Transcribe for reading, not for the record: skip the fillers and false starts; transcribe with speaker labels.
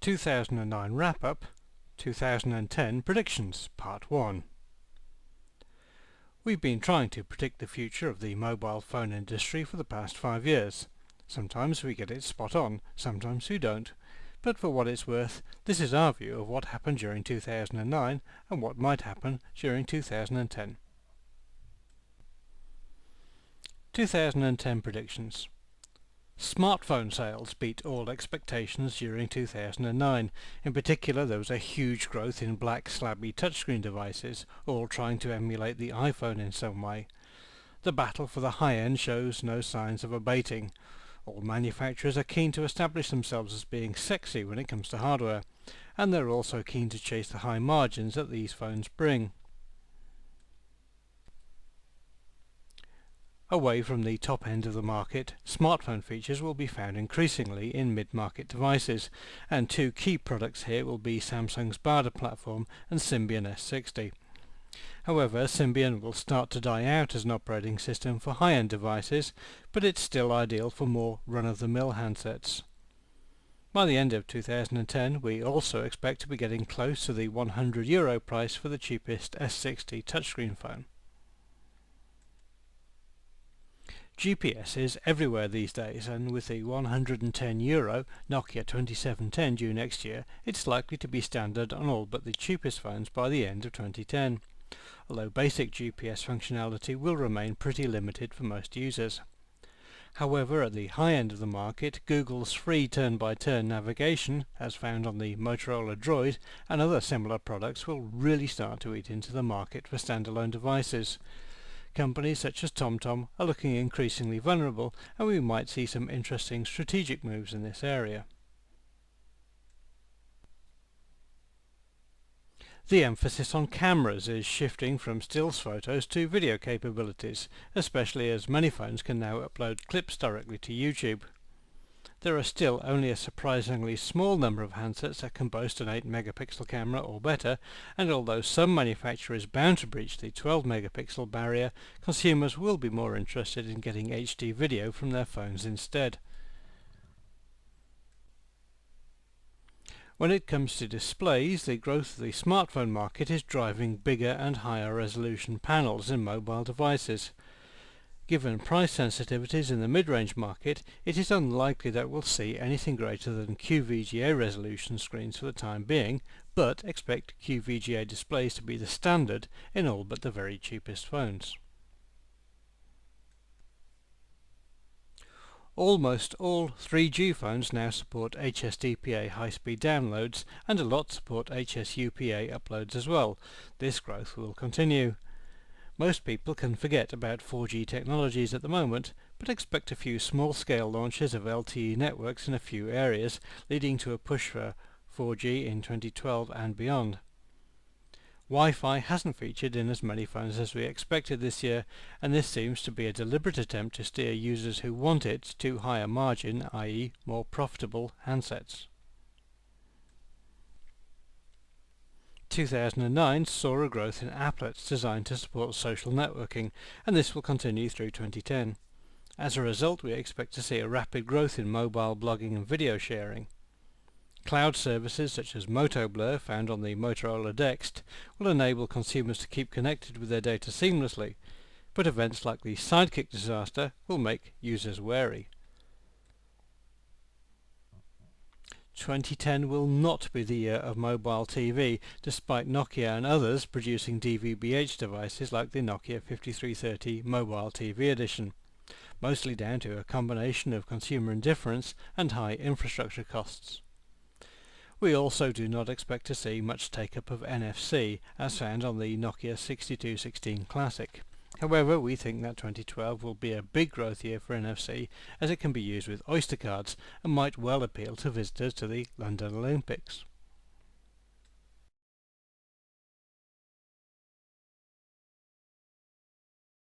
Speaker 1: 2009 Wrap-Up, 2010 Predictions, Part 1. We've been trying to predict the future of the mobile phone industry for the past 5 years. Sometimes we get it spot on, sometimes we don't. But for what it's worth, this is our view of what happened during 2009 and what might happen during 2010. 2010 predictions. Smartphone sales beat all expectations during 2009. In particular, there was a huge growth in black slabby touchscreen devices, all trying to emulate the iPhone in some way. The battle for the high-end shows no signs of abating. All manufacturers are keen to establish themselves as being sexy when it comes to hardware, and they're also keen to chase the high margins that these phones bring. Away from the top end of the market, smartphone features will be found increasingly in mid-market devices, and two key products here will be Samsung's Bada platform and Symbian S60. However, Symbian will start to die out as an operating system for high-end devices, but it's still ideal for more run-of-the-mill handsets. By the end of 2010, we also expect to be getting close to the €100 price for the cheapest S60 touchscreen phone. GPS is everywhere these days, and with the €110 Nokia 2710 due next year, it's likely to be standard on all but the cheapest phones by the end of 2010, although basic GPS functionality will remain pretty limited for most users. However, at the high end of the market, Google's free turn-by-turn navigation, as found on the Motorola Droid, and other similar products will really start to eat into the market for standalone devices. Companies such as TomTom are looking increasingly vulnerable, and we might see some interesting strategic moves in this area. The emphasis on cameras is shifting from stills photos to video capabilities, especially as many phones can now upload clips directly to YouTube. There are still only a surprisingly small number of handsets that can boast an 8-megapixel camera or better, and although some manufacturers are bound to breach the 12-megapixel barrier, consumers will be more interested in getting HD video from their phones instead. When it comes to displays, the growth of the smartphone market is driving bigger and higher resolution panels in mobile devices. Given price sensitivities in the mid-range market, it is unlikely that we'll see anything greater than QVGA resolution screens for the time being, but expect QVGA displays to be the standard in all but the very cheapest phones. Almost all 3G phones now support HSDPA high-speed downloads, and a lot support HSUPA uploads as well. This growth will continue. Most people can forget about 4G technologies at the moment, but expect a few small-scale launches of LTE networks in a few areas, leading to a push for 4G in 2012 and beyond. Wi-Fi hasn't featured in as many phones as we expected this year, and this seems to be a deliberate attempt to steer users who want it to higher margin, i.e. more profitable handsets. 2009 saw a growth in applets designed to support social networking, and this will continue through 2010. As a result, we expect to see a rapid growth in mobile blogging and video sharing. Cloud services such as MotoBlur, found on the Motorola Dext, will enable consumers to keep connected with their data seamlessly, but events like the Sidekick disaster will make users wary. 2010 will not be the year of mobile TV, despite Nokia and others producing DVB-H devices like the Nokia 5330 Mobile TV Edition, mostly down to a combination of consumer indifference and high infrastructure costs. We also do not expect to see much take-up of NFC, as found on the Nokia 6216 Classic. However, we think that 2012 will be a big growth year for NFC, as it can be used with Oyster cards and might well appeal to visitors to the London Olympics.